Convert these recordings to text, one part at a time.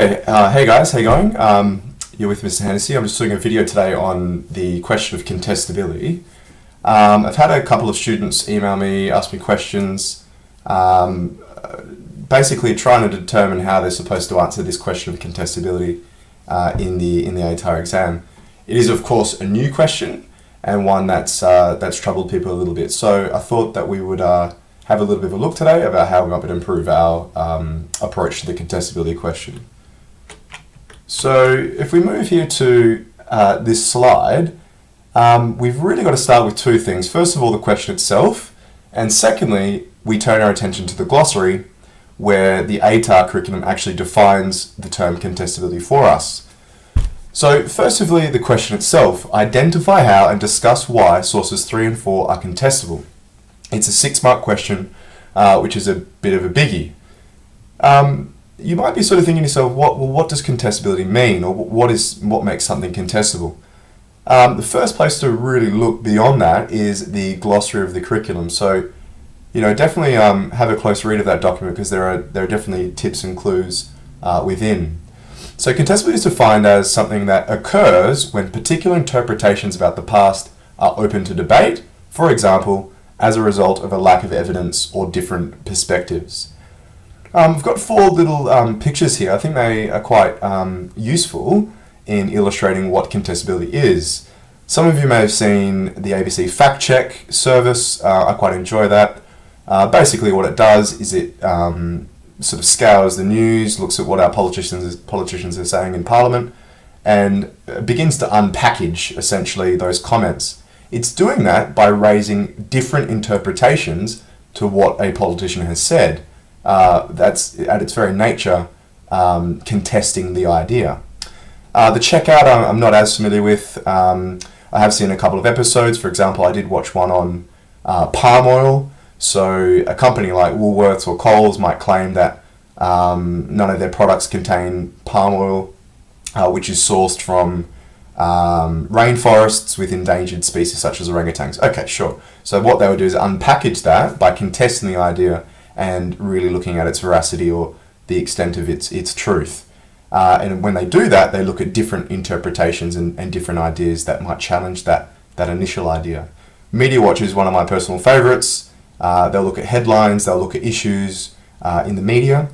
Hey guys, how you going? You're with Mr. Hennessy. I'm just doing a video today on the question of contestability. I've had a couple of students email me, ask me questions, basically trying to determine how they're supposed to answer this question of contestability in the ATAR exam. It is, of course, a new question and one that's troubled people a little bit. So I thought that we would have a little bit of a look today about how we might be able to improve our approach to the contestability question. So if we move here to this slide, we've really got to start with two things. First of all, the question itself, and secondly, we turn our attention to the glossary, where the ATAR curriculum actually defines the term contestability for us. So firstly, the question itself, identify how and discuss why sources 3 and 4 are contestable. It's a 6-mark question, which is a bit of a biggie. You might be sort of thinking to yourself, what does contestability mean, or what makes something contestable? The first place to really look beyond that is the glossary of the curriculum. So, definitely have a close read of that document, because there are definitely tips and clues within. So contestability is defined as something that occurs when particular interpretations about the past are open to debate, for example, as a result of a lack of evidence or different perspectives. We've got 4 little pictures here. I think they are quite useful in illustrating what contestability is. Some of you may have seen the ABC Fact Check service. I quite enjoy that. Basically what it does is it sort of scours the news, looks at what our politicians are saying in Parliament, and begins to unpackage essentially those comments. It's doing that by raising different interpretations to what a politician has said. That's at its very nature contesting the idea. The checkout I'm not as familiar with. I have seen a couple of episodes. For example, I did watch one on palm oil. So a company like Woolworths or Coles might claim that none of their products contain palm oil, which is sourced from rainforests with endangered species such as orangutans. Okay, sure. So what they would do is unpackage that by contesting the idea and really looking at its veracity or the extent of its truth. And when they do that, they look at different interpretations and different ideas that might challenge that initial idea. Media Watch is one of my personal favorites. They'll look at headlines, they'll look at issues in the media,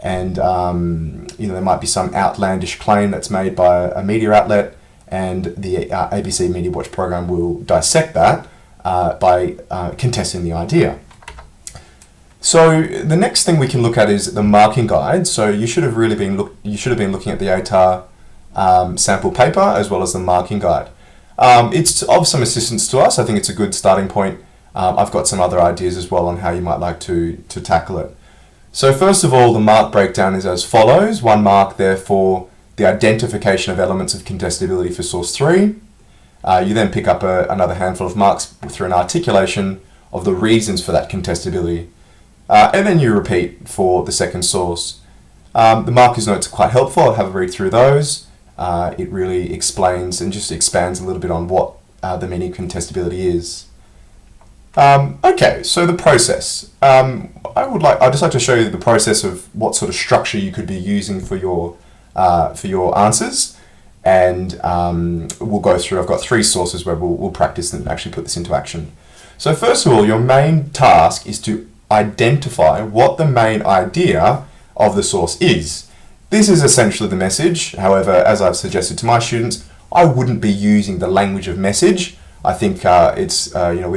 and there might be some outlandish claim that's made by a media outlet, and the ABC Media Watch program will dissect that by contesting the idea. So the next thing we can look at is the marking guide. So you should have been looking at the ATAR sample paper as well as the marking guide. It's of some assistance to us. I think it's a good starting point. I've got some other ideas as well on how you might like to tackle it. So first of all, the mark breakdown is as follows. 1 mark there for the identification of elements of contestability for source 3. You then pick up another handful of marks through an articulation of the reasons for that contestability. And then you repeat for the second source. The markers notes are quite helpful. I'll have a read through those. It really explains and just expands a little bit on what the meaning of contestability is. Okay, so the process. I'd just like to show you the process of what sort of structure you could be using for your answers, and we'll go through. I've got 3 sources where we'll practice and actually put this into action. So first of all, your main task is to identify what the main idea of the source is. This is essentially the message. However, as I've suggested to my students, I wouldn't be using the language of message. I think we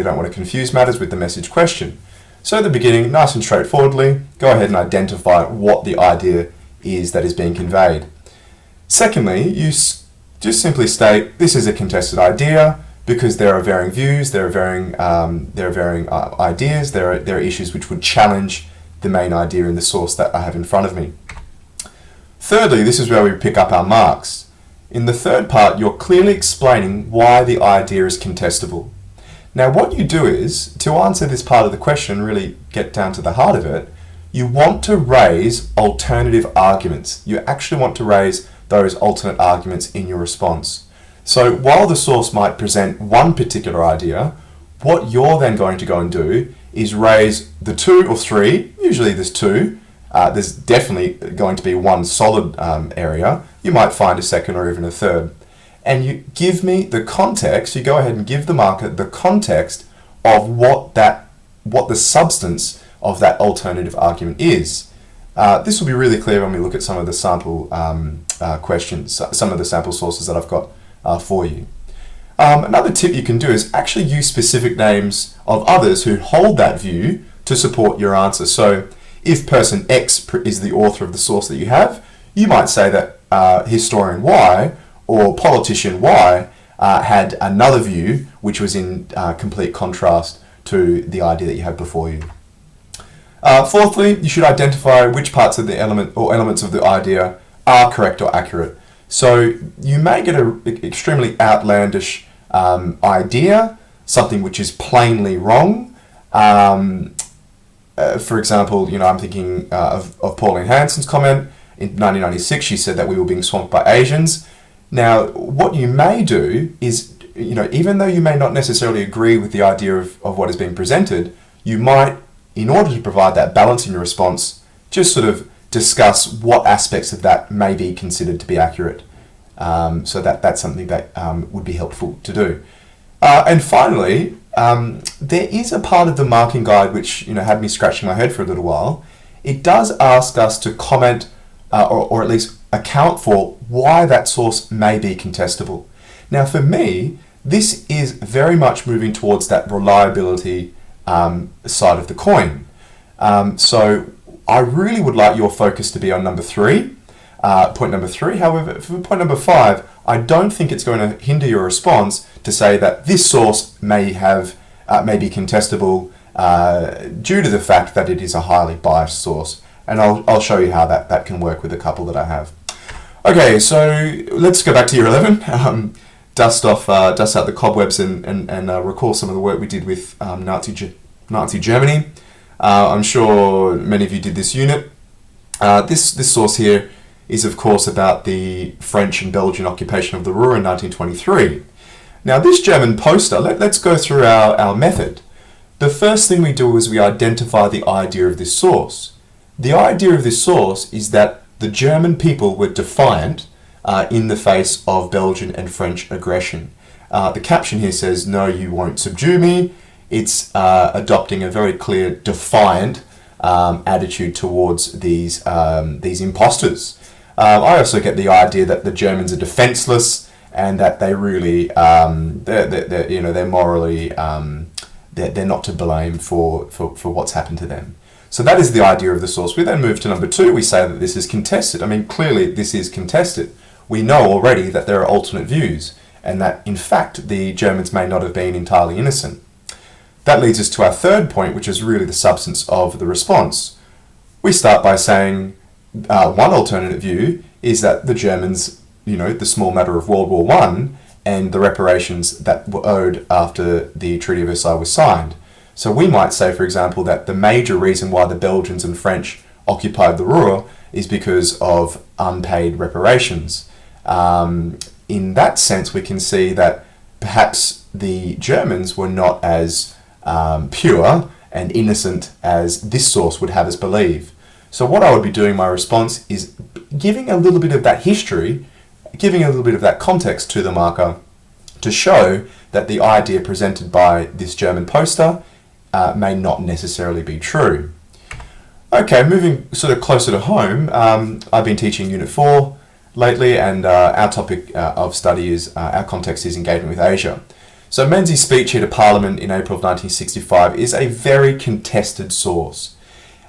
don't want to confuse matters with the message question. So at the beginning, nice and straightforwardly, go ahead and identify what the idea is that is being conveyed. Secondly, you just simply state this is a contested idea because there are varying views, there are varying ideas, there are issues which would challenge the main idea in the source that I have in front of me. Thirdly, this is where we pick up our marks. In the third part, you're clearly explaining why the idea is contestable. Now, what you do is, to answer this part of the question, really get down to the heart of it, you want to raise alternative arguments. You actually want to raise those alternate arguments in your response. So while the source might present one particular idea, what you're then going to go and do is raise the 2 or 3, usually there's 2, there's definitely going to be one solid area. You might find a second or even a third. And you give me the context, you go ahead and give the marker the context of what the substance of that alternative argument is. This will be really clear when we look at some of the sample questions, some of the sample sources that I've got for you. Another tip you can do is actually use specific names of others who hold that view to support your answer. So if person X is the author of the source that you have, you might say that historian Y or politician Y had another view which was in complete contrast to the idea that you had before you. Fourthly, you should identify which parts of the elements of the idea are correct or accurate. So you may get an extremely outlandish idea, something which is plainly wrong. For example, I'm thinking of Pauline Hanson's comment in 1996. She said that we were being swamped by Asians. Now, what you may do is, even though you may not necessarily agree with the idea of what is being presented, you might, in order to provide that balance in your response, just sort of discuss what aspects of that may be considered to be accurate. So that's something that would be helpful to do. And finally, there is a part of the marking guide which had me scratching my head for a little while. It does ask us to comment or at least account for why that source may be contestable. Now for me, this is very much moving towards that reliability side of the coin. So I really would like your focus to be on point number three. However, for point number 5, I don't think it's going to hinder your response to say that this source may be contestable due to the fact that it is a highly biased source. And I'll show you how that can work with a couple that I have. Okay, so let's go back to year 11. Dust out the cobwebs and recall some of the work we did with Nazi Germany. I'm sure many of you did this unit. This source here is of course about the French and Belgian occupation of the Ruhr in 1923. Now this German poster, let's go through our method. The first thing we do is we identify the idea of this source. The idea of this source is that the German people were defiant in the face of Belgian and French aggression. The caption here says, "No, you won't subdue me." It's adopting a very clear defiant attitude towards these imposters. I also get the idea that the Germans are defenseless and that they really, they're morally, they're not to blame for what's happened to them. So that is the idea of the source. We then move to number 2. We say that this is contested. I mean, clearly this is contested. We know already that there are alternate views and that, in fact, the Germans may not have been entirely innocent. That leads us to our third point, which is really the substance of the response. We start by saying one alternative view is that the Germans, the small matter of World War I and the reparations that were owed after the Treaty of Versailles was signed. So we might say, for example, that the major reason why the Belgians and French occupied the Ruhr is because of unpaid reparations. In that sense, we can see that perhaps the Germans were not as pure and innocent as this source would have us believe. So what I would be doing in my response is giving a little bit of that history, giving a little bit of that context to the marker to show that the idea presented by this German poster may not necessarily be true. Okay, moving sort of closer to home, I've been teaching Unit 4 lately, and our topic of study is, our context is engagement with Asia. So Menzies' speech here to Parliament in April of 1965 is a very contested source.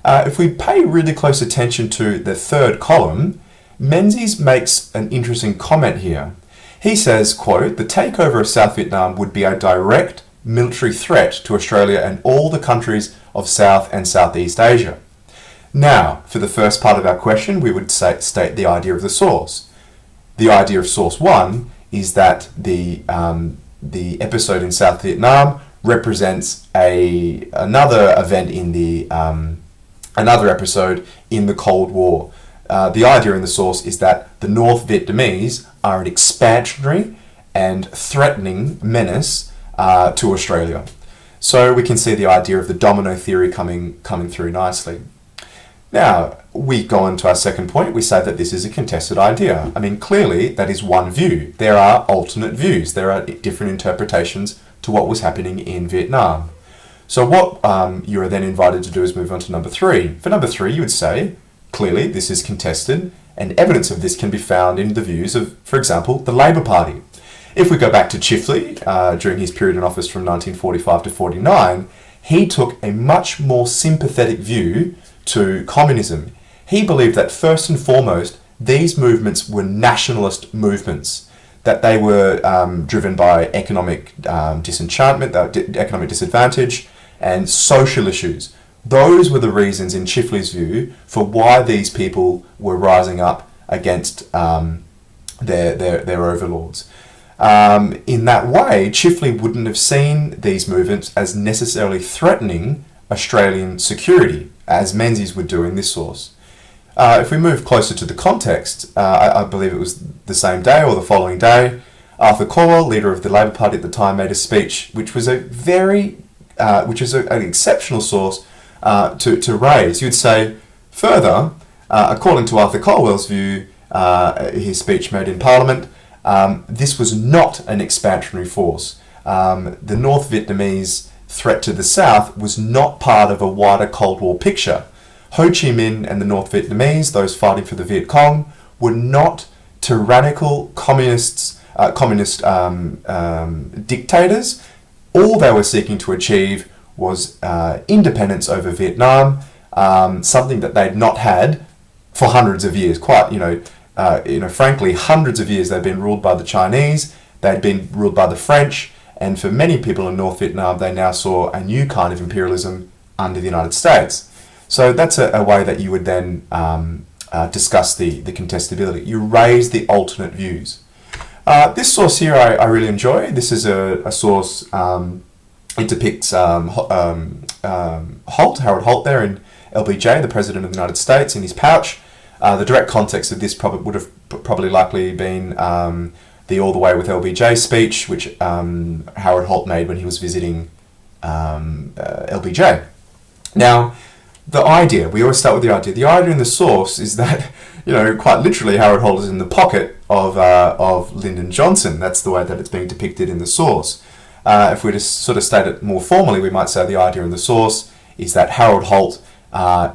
If we pay really close attention to the third column, Menzies makes an interesting comment here. He says, quote, "The takeover of South Vietnam would be a direct military threat to Australia and all the countries of South and Southeast Asia." Now, for the first part of our question, we would state the idea of the source. The idea of source 1 is that the episode in South Vietnam represents another event in another episode in the Cold War. The idea in the source is that the North Vietnamese are an expansionary and threatening menace to Australia. So we can see the idea of the domino theory coming through nicely. Now, we go on to our second point. We say that this is a contested idea. I mean, clearly that is one view. There are alternate views. There are different interpretations to what was happening in Vietnam. So what you are then invited to do is move on to number 3. For number 3, you would say, clearly this is contested, and evidence of this can be found in the views of, for example, the Labour Party. If we go back to Chifley, during his period in office from 1945 to 49, he took a much more sympathetic view to communism. He believed that first and foremost, these movements were nationalist movements, that they were driven by economic disenchantment, economic disadvantage, and social issues. Those were the reasons, in Chifley's view, for why these people were rising up against their overlords. In that way, Chifley wouldn't have seen these movements as necessarily threatening Australian security, as Menzies would do in this source. If we move closer to the context, I believe it was the same day or the following day, Arthur Caldwell, leader of the Labour Party at the time, made a speech which was an exceptional source to raise. You'd say, further, according to Arthur Caldwell's view, his speech made in Parliament, this was not an expansionary force. The North Vietnamese threat to the south was not part of a wider Cold War picture. Ho Chi Minh and the North Vietnamese, those fighting for the Viet Cong, were not tyrannical communist dictators. All they were seeking to achieve was independence over Vietnam, something that they'd not had for hundreds of years. Frankly, hundreds of years they'd been ruled by the Chinese, they'd been ruled by the French, and for many people in North Vietnam, they now saw a new kind of imperialism under the United States. So that's a way that you would then discuss the contestability. You raise the alternate views. This source here I really enjoy. This is a source, it depicts Harold Holt there in LBJ, the President of the United States, in his pouch. The direct context of this would have likely been the All the Way with LBJ speech, which Howard Holt made when he was visiting LBJ. Now, the idea, we always start with the idea. The idea in the source is that, quite literally, Howard Holt is in the pocket of Lyndon Johnson. That's the way that it's being depicted in the source. If we just sort of state it more formally, we might say the idea in the source is that Harold Holt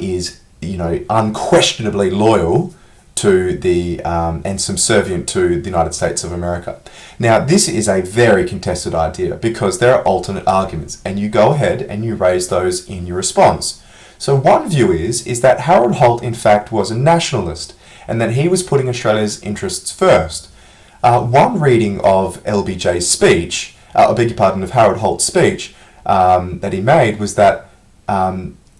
is, unquestionably loyal to the and subservient to the United States of America. Now, this is a very contested idea because there are alternate arguments, and you go ahead and you raise those in your response. So one view is that Harold Holt, in fact, was a nationalist, and that he was putting Australia's interests first. One reading of LBJ's speech, of Harold Holt's speech that he made was that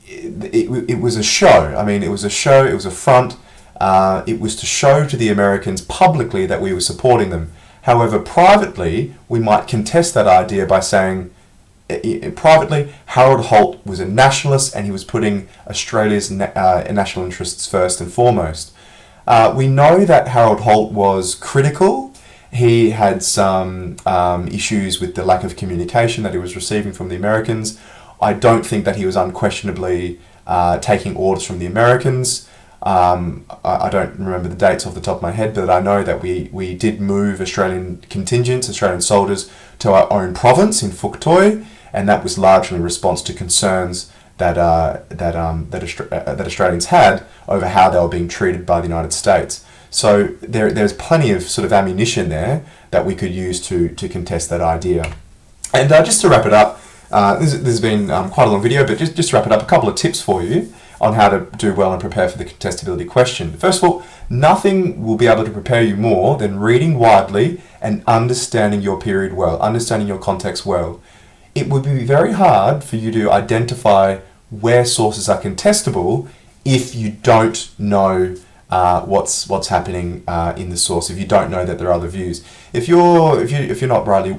it was a show. I mean, it was a show, it was a front. It was to show to the Americans publicly that we were supporting them. However, privately, we might contest that idea by saying, privately, Harold Holt was a nationalist and he was putting Australia's national interests first and foremost. We know that Harold Holt was critical. He had some issues with the lack of communication that he was receiving from the Americans. I don't think that he was unquestionably taking orders from the Americans. I don't remember the dates off the top of my head, but I know that we did move Australian contingents, Australian soldiers, to our own province in Phuoc Toi, and that was largely in response to concerns that Australians had over how they were being treated by the United States. So there's plenty of sort of ammunition there that we could use to contest that idea. And just to wrap it up, this has been quite a long video, but just to wrap it up, a couple of tips for you on how to do well and prepare for the contestability question. First of all, nothing will be able to prepare you more than reading widely and understanding your period well, understanding your context well. It would be very hard for you to identify where sources are contestable if you don't know what's happening in the source, if you don't know that there are other views. If you're not widely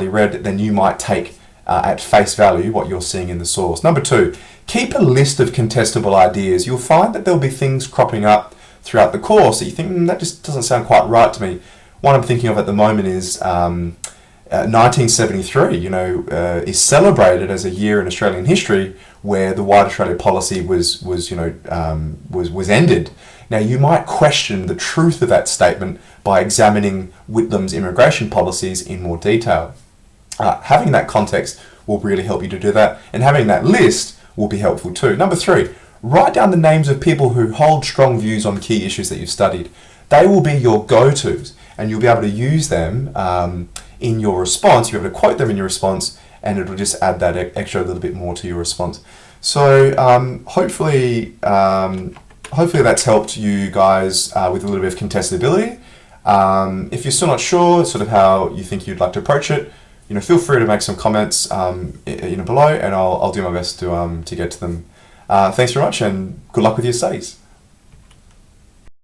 read, then you might take at face value what you're seeing in the source. Number 2, keep a list of contestable ideas. You'll find that there'll be things cropping up throughout the course that you think, that just doesn't sound quite right to me. One I'm thinking of at the moment is 1973, is celebrated as a year in Australian history where the White Australia policy was ended. Now, you might question the truth of that statement by examining Whitlam's immigration policies in more detail. Having that context will really help you to do that, and having that list will be helpful too. Number 3, write down the names of people who hold strong views on key issues that you've studied. They will be your go-tos, and you'll be able to use them in your response. You'll be able to quote them in your response, and it'll just add that extra little bit more to your response. So hopefully that's helped you guys with a little bit of contestability. If you're still not sure sort of how you think you'd like to approach it, feel free to make some comments below, and I'll do my best to get to them. Thanks very much, and good luck with your studies.